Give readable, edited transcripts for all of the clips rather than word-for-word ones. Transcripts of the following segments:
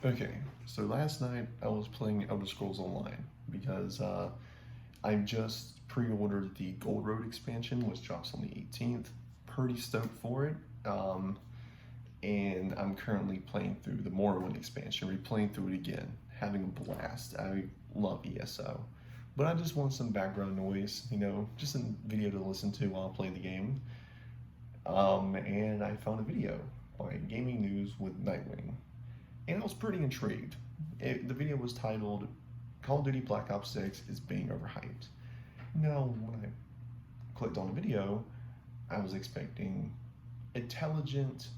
Okay, so last night I was playing Elder Scrolls Online because I just pre-ordered the Gold Road expansion, which drops on the 18th. Pretty stoked for it. And I'm currently playing through the Morrowind expansion, replaying through it again, having a blast. I love ESO. But I just want some background noise, just a video to listen to while I play the game. And I found a video by Gaming News with Nightwing, and I was pretty intrigued. The video was titled Call of Duty Black Ops 6 is being overhyped. Now, when I clicked on the video, I was expecting intelligent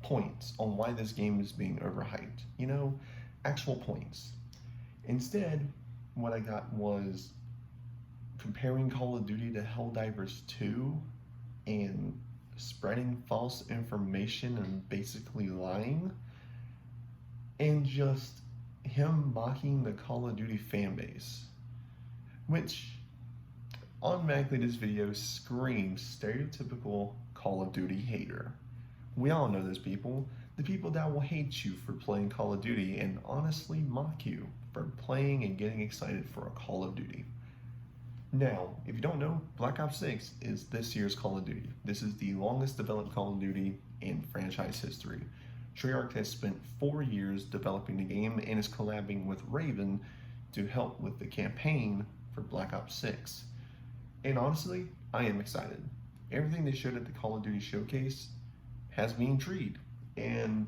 points on why this game is being overhyped. Actual points. Instead, what I got was comparing Call of Duty to Helldivers 2 and spreading false information and basically lying, and just him mocking the Call of Duty fan base, which automatically this video screams stereotypical Call of Duty hater. We all know those people, the people that will hate you for playing Call of Duty and honestly mock you for playing and getting excited for a Call of Duty. Now, if you don't know, Black Ops 6 is this year's Call of Duty. This is the longest developed Call of Duty in franchise history. Treyarch has spent 4 years developing the game and is collabing with Raven to help with the campaign for Black Ops 6. And honestly, I am excited. Everything they showed at the Call of Duty showcase has me intrigued. And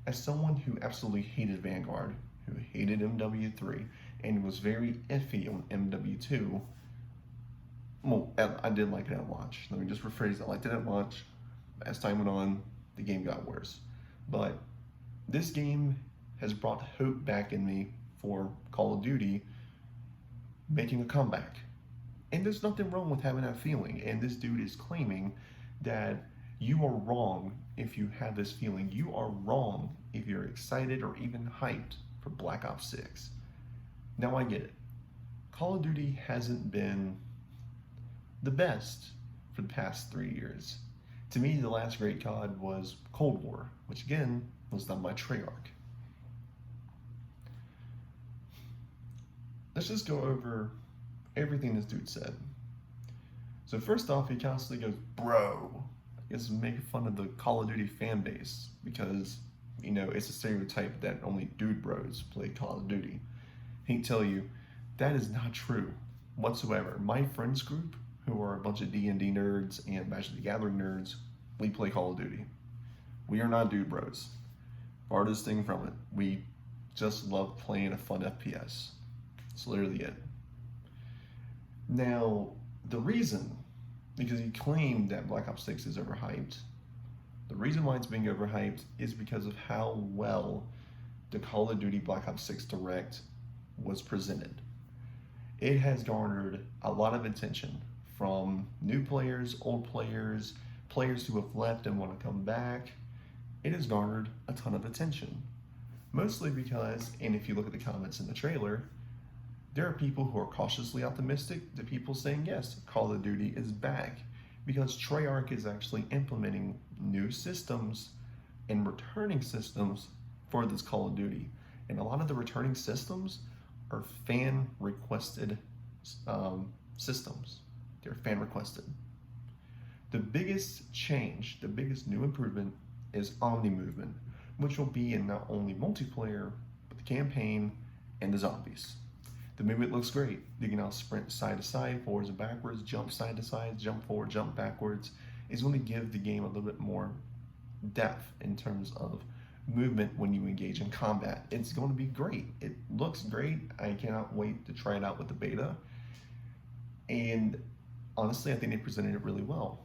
as someone who absolutely hated Vanguard, who hated MW3, and was very iffy on MW2, well, I did like it at launch. Let me just rephrase, I liked it at launch. As time went on, the game got worse. But this game has brought hope back in me for Call of Duty making a comeback. And there's nothing wrong with having that feeling. And this dude is claiming that you are wrong if you have this feeling. You are wrong if you're excited or even hyped for Black Ops 6. Now I get it. Call of Duty hasn't been the best for the past 3 years. To me, the last great COD was Cold War, which again was done by Treyarch. Let's just go over everything this dude said. So first off, he constantly goes, bro. I guess making fun of the Call of Duty fan base because, it's a stereotype that only dude bros play Call of Duty. He can tell you that is not true whatsoever. My friends group, who are a bunch of D&D nerds and Magic the Gathering nerds, we play Call of Duty. We are not dude bros. Farthest thing from it. We just love playing a fun FPS. That's literally it. Now, the reason, because he claimed that Black Ops 6 is overhyped, the reason why it's being overhyped is because of how well the Call of Duty Black Ops 6 Direct was presented. It has garnered a lot of attention from new players, old players, players who have left and want to come back. It has garnered a ton of attention. Mostly because, and if you look at the comments in the trailer, there are people who are cautiously optimistic to people saying, yes, Call of Duty is back. Because Treyarch is actually implementing new systems and returning systems for this Call of Duty. And a lot of the returning systems are fan-requested systems. They're fan-requested. The biggest change, the biggest new improvement is Omni Movement, which will be in not only multiplayer, but the campaign and the zombies. The movement looks great. You can now sprint side to side, forwards and backwards, jump side to side, jump forward, jump backwards. It's going to give the game a little bit more depth in terms of movement when you engage in combat. It's going to be great. It looks great. I cannot wait to try it out with the beta. And honestly, I think they presented it really well.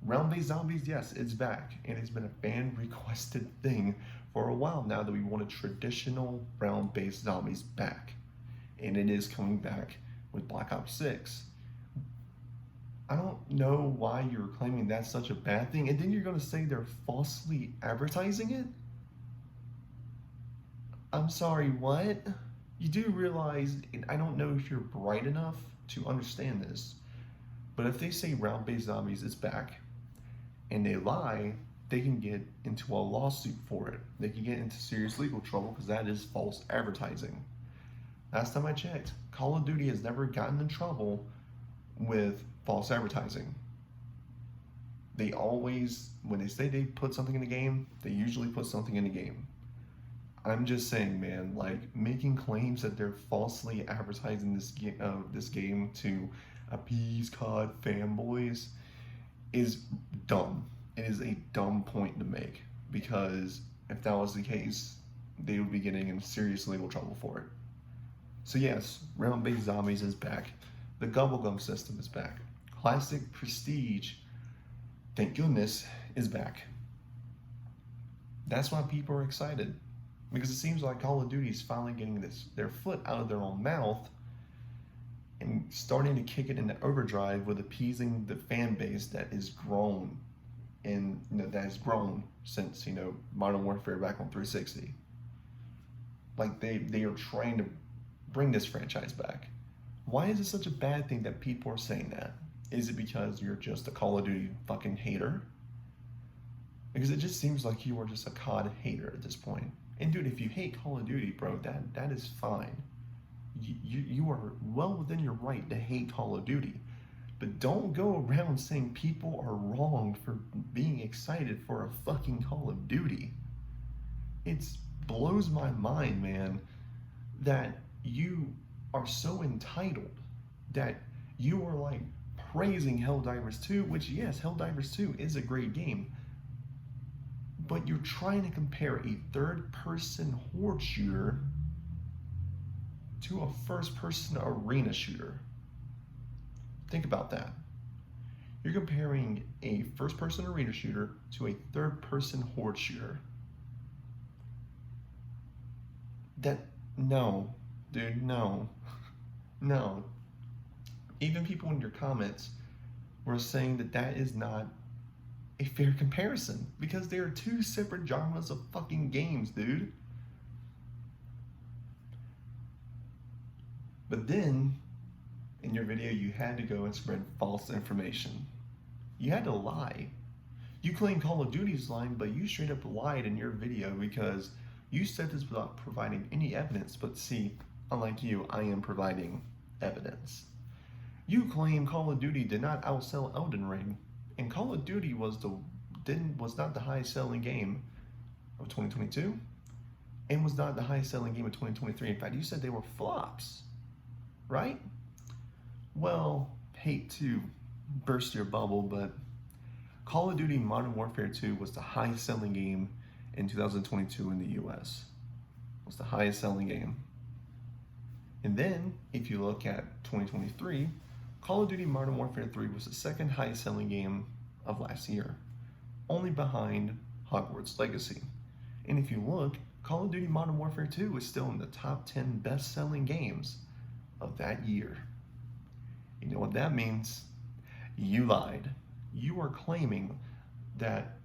Round-based zombies, yes, it's back. And it's been a fan-requested thing for a while now that we wanted traditional round-based zombies back. And it is coming back with Black Ops 6. I don't know why you're claiming that's such a bad thing, and then you're going to say they're falsely advertising it? I'm sorry, what? You do realize, and I don't know if you're bright enough to understand this, but if they say round-based zombies is back, and they lie, they can get into a lawsuit for it. They can get into serious legal trouble because that is false advertising. Last time I checked, Call of Duty has never gotten in trouble with false advertising. They always, when they say they put something in the game, they usually put something in the game. I'm just saying, man, like making claims that they're falsely advertising this game to appease COD fanboys is dumb. It is a dumb point to make because if that was the case, they would be getting in serious legal trouble for it. So yes, round-based zombies is back. The Gubblegum system is back. Classic Prestige, thank goodness, is back. That's why people are excited. Because it seems like Call of Duty is finally getting their foot out of their own mouth and starting to kick it into overdrive with appeasing the fan base that is grown and that has grown since Modern Warfare back on 360. Like they are trying to bring this franchise back. Why is it such a bad thing that people are saying that? Is it because you're just a Call of Duty fucking hater? Because it just seems like you are just a COD hater at this point. And dude, if you hate Call of Duty, bro, that is fine. You are well within your right to hate Call of Duty. But don't go around saying people are wrong for being excited for a fucking Call of Duty. It blows my mind, man, that you are so entitled that you are like praising Helldivers 2, which yes, Helldivers 2 is a great game. But you're trying to compare a third-person horde shooter to a first-person arena shooter. Think about that. You're comparing a first-person arena shooter to a third-person horde shooter. No, dude, no. No. Even people in your comments were saying that is not a fair comparison because they are two separate genres of fucking games, dude. But then, in your video, you had to go and spread false information. You had to lie. You claim Call of Duty's lying, but you straight up lied in your video because you said this without providing any evidence. But see, unlike you, I am providing evidence. You claim Call of Duty did not outsell Elden Ring, and Call of Duty was not the highest selling game of 2022, and was not the highest selling game of 2023. In fact, you said they were flops, right? Well, hate to burst your bubble, but Call of Duty Modern Warfare 2 was the highest selling game in 2022 in the US. It was the highest selling game. And then, if you look at 2023, Call of Duty Modern Warfare 3 was the second highest selling game of last year, only behind Hogwarts Legacy. And if you look, Call of Duty Modern Warfare 2 is still in the top 10 best selling games of that year. You know what that means? You lied. You are claiming that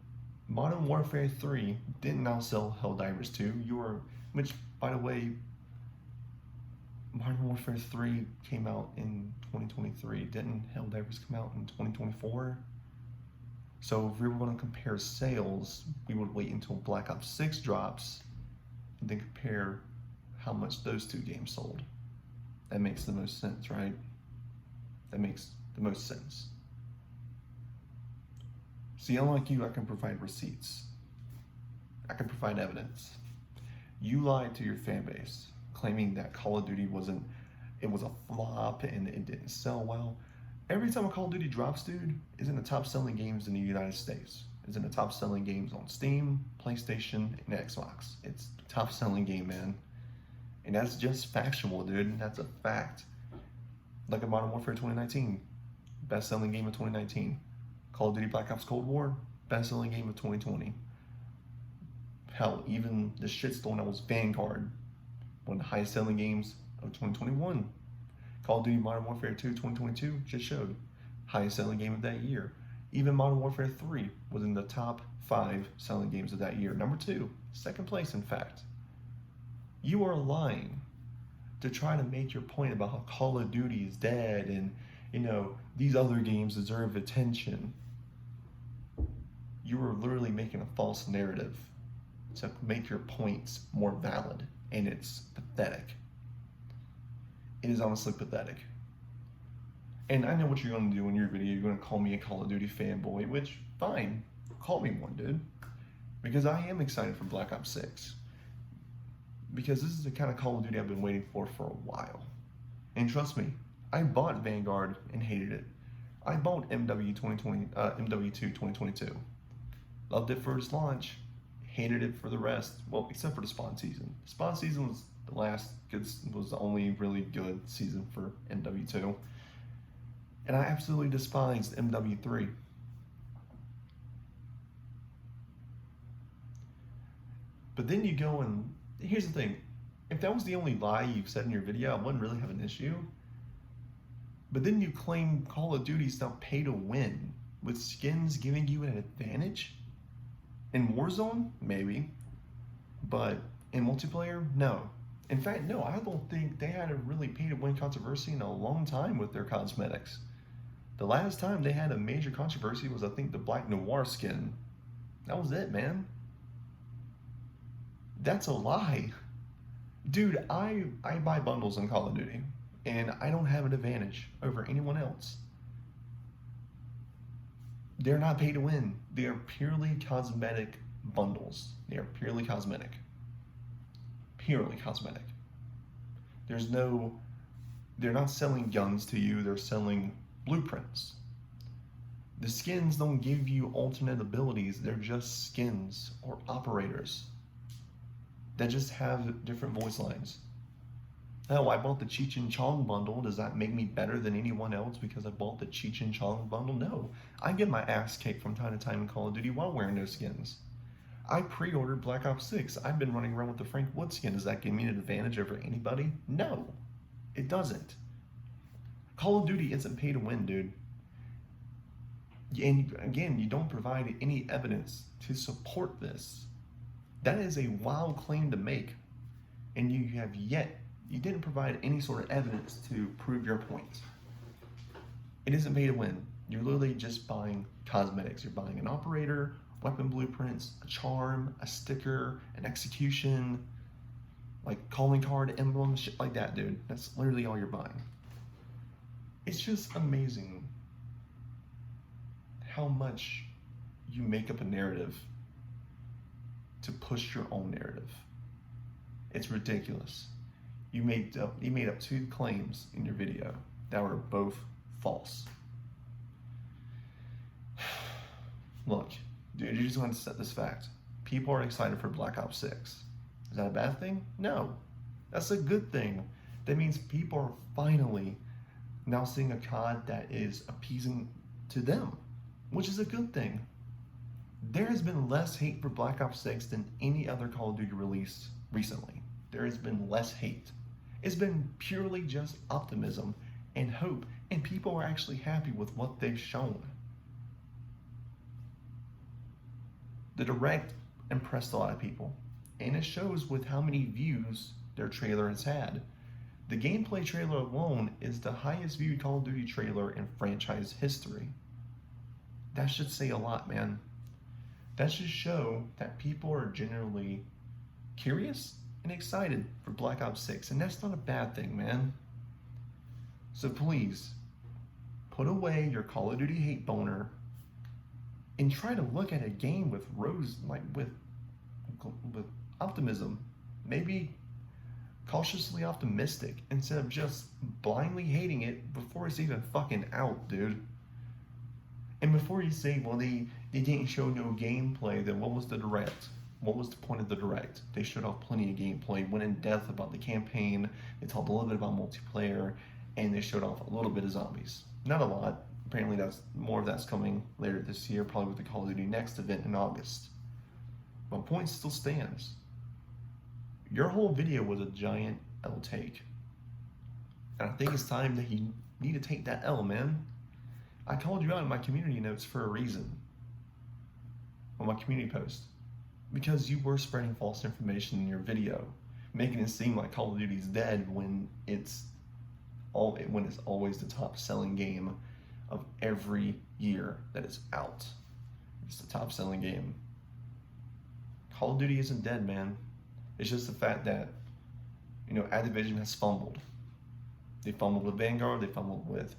Modern Warfare 3 didn't outsell Helldivers 2. Which, by the way, Modern Warfare 3 came out in 2023. Didn't Helldivers come out in 2024? So if we were going to compare sales, we would wait until Black Ops 6 drops and then compare how much those two games sold. That makes the most sense, right? That makes the most sense. See, unlike you, I can provide receipts. I can provide evidence. You lied to your fan base, claiming that Call of Duty was a flop and it didn't sell well. Every time a Call of Duty drops, dude, it's in the top selling games in the United States. It's in the top selling games on Steam, PlayStation, and Xbox. It's the top selling game, man. And that's just factual, dude. That's a fact. Like a Modern Warfare 2019, best selling game of 2019. Call of Duty Black Ops Cold War, best selling game of 2020. Hell, even the shitstorm that was Vanguard, one of the highest selling games of 2021. Call of Duty Modern Warfare 2 2022 just showed highest selling game of that year. Even Modern Warfare 3 was in the top 5 selling games of that year. Number 2, second place, in fact. You are lying to try to make your point about how Call of Duty is dead and, these other games deserve attention. you are literally making a false narrative to make your points more valid, and it's pathetic. It is honestly pathetic. And I know what you're going to do in your video. You're going to call me a Call of Duty fanboy, which, fine, call me one, dude. Because I am excited for Black Ops 6. Because this is the kind of Call of Duty I've been waiting for a while. And trust me, I bought Vanguard and hated it. I bought MW2 2022. Loved it for its launch, hated it for the rest. Well, except for the spawn season. Spawn season was the only really good season for MW2. And I absolutely despised MW3. But then you go and, here's the thing, if that was the only lie you've said in your video, I wouldn't really have an issue. But then you claim Call of Duty's now pay to win, with skins giving you an advantage? In Warzone? Maybe. But in multiplayer? No. In fact, no, I don't think they had a really pay to win controversy in a long time with their cosmetics. The last time they had a major controversy was, I think, the Black Noir skin. That was it, man. That's a lie. Dude, I buy bundles in Call of Duty, and I don't have an advantage over anyone else. They're not pay to win. They are purely cosmetic bundles. They are purely cosmetic. Purely cosmetic. They're not selling guns to you, they're selling blueprints. The skins don't give you alternate abilities, they're just skins or operators that just have different voice lines. Oh, I bought the Cheech and Chong bundle. Does that make me better than anyone else because I bought the Cheech and Chong bundle? No. I get my ass kicked from time to time in Call of Duty while wearing those skins. I pre-ordered Black Ops 6. I've been running around with the Frank Wood skin. Does that give me an advantage over anybody? No, it doesn't. Call of Duty isn't pay to win, dude. And again, you don't provide any evidence to support this. That is a wild claim to make. And you didn't provide any sort of evidence to prove your point. It isn't pay to win. You're literally just buying cosmetics. You're buying an operator, weapon blueprints, a charm, a sticker, an execution, like calling card emblems, shit like that, dude. That's literally all you're buying. It's just amazing how much you make up a narrative to push your own narrative. It's ridiculous. You made up two claims in your video that were both false. Look, dude, you just want to set this fact. People are excited for Black Ops 6. Is that a bad thing? No. That's a good thing. That means people are finally now seeing a COD that is appeasing to them, which is a good thing. There has been less hate for Black Ops 6 than any other Call of Duty release recently. There has been less hate. It's been purely just optimism and hope, and people are actually happy with what they've shown. The Direct impressed a lot of people, and it shows with how many views their trailer has had. The gameplay trailer alone is the highest viewed Call of Duty trailer in franchise history. That should say a lot, man. That should show that people are generally curious and excited for Black Ops 6, and that's not a bad thing, man. So please, put away your Call of Duty hate boner and try to look at a game with with optimism. Maybe cautiously optimistic instead of just blindly hating it before it's even fucking out, dude. And before you say, well, they didn't show no gameplay, then what was the Direct? What was the point of the Direct? They showed off plenty of gameplay, went in depth about the campaign, they talked a little bit about multiplayer, and they showed off a little bit of zombies. Not a lot. Apparently more of that's coming later this year, probably with the Call of Duty Next event in August. My point still stands. Your whole video was a giant L take. And I think it's time that you need to take that L, man. I called you out in my community notes for a reason. On my community post. Because you were spreading false information in your video, making it seem like Call of Duty is dead when it's always the top selling game of every year that it's out. It's the top selling game. Call of Duty isn't dead, man. It's just the fact that, Activision has fumbled. They fumbled with Vanguard, they fumbled with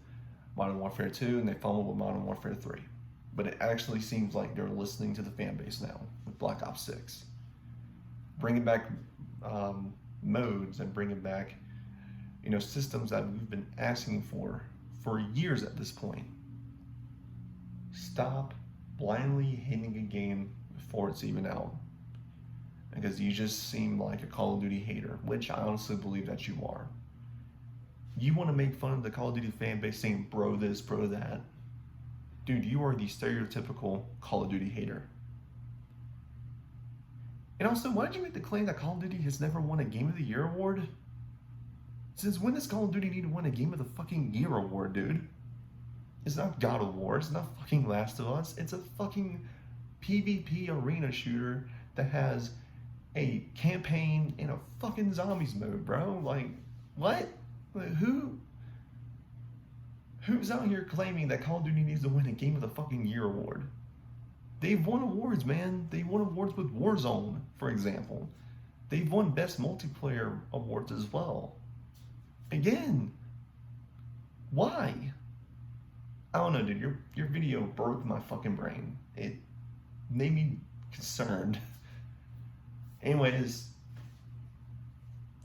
Modern Warfare 2, and they fumbled with Modern Warfare 3. But it actually seems like they're listening to the fan base now with Black Ops 6. Bringing back modes and bringing back, systems that we've been asking for years at this point. Stop blindly hating a game before it's even out. Because you just seem like a Call of Duty hater, which I honestly believe that you are. You want to make fun of the Call of Duty fan base saying bro this, bro that. Dude, you are the stereotypical Call of Duty hater. And also, why did you make the claim that Call of Duty has never won a Game of the Year award? Since when does Call of Duty need to win a Game of the fucking Year award, dude? It's not God of War, it's not fucking Last of Us, it's a fucking PvP arena shooter that has a campaign in a fucking zombies mode, bro. Like, what? Who's out here claiming that Call of Duty needs to win a Game of the fucking Year award? They've won awards, man. They won awards with Warzone, for example. They've won Best Multiplayer awards as well. Again, why? I don't know, dude. Your video broke my fucking brain. It made me concerned. Anyways,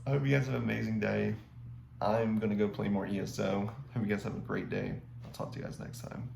I hope you guys have an amazing day. I'm going to go play more ESO. Hope you guys have a great day. I'll talk to you guys next time.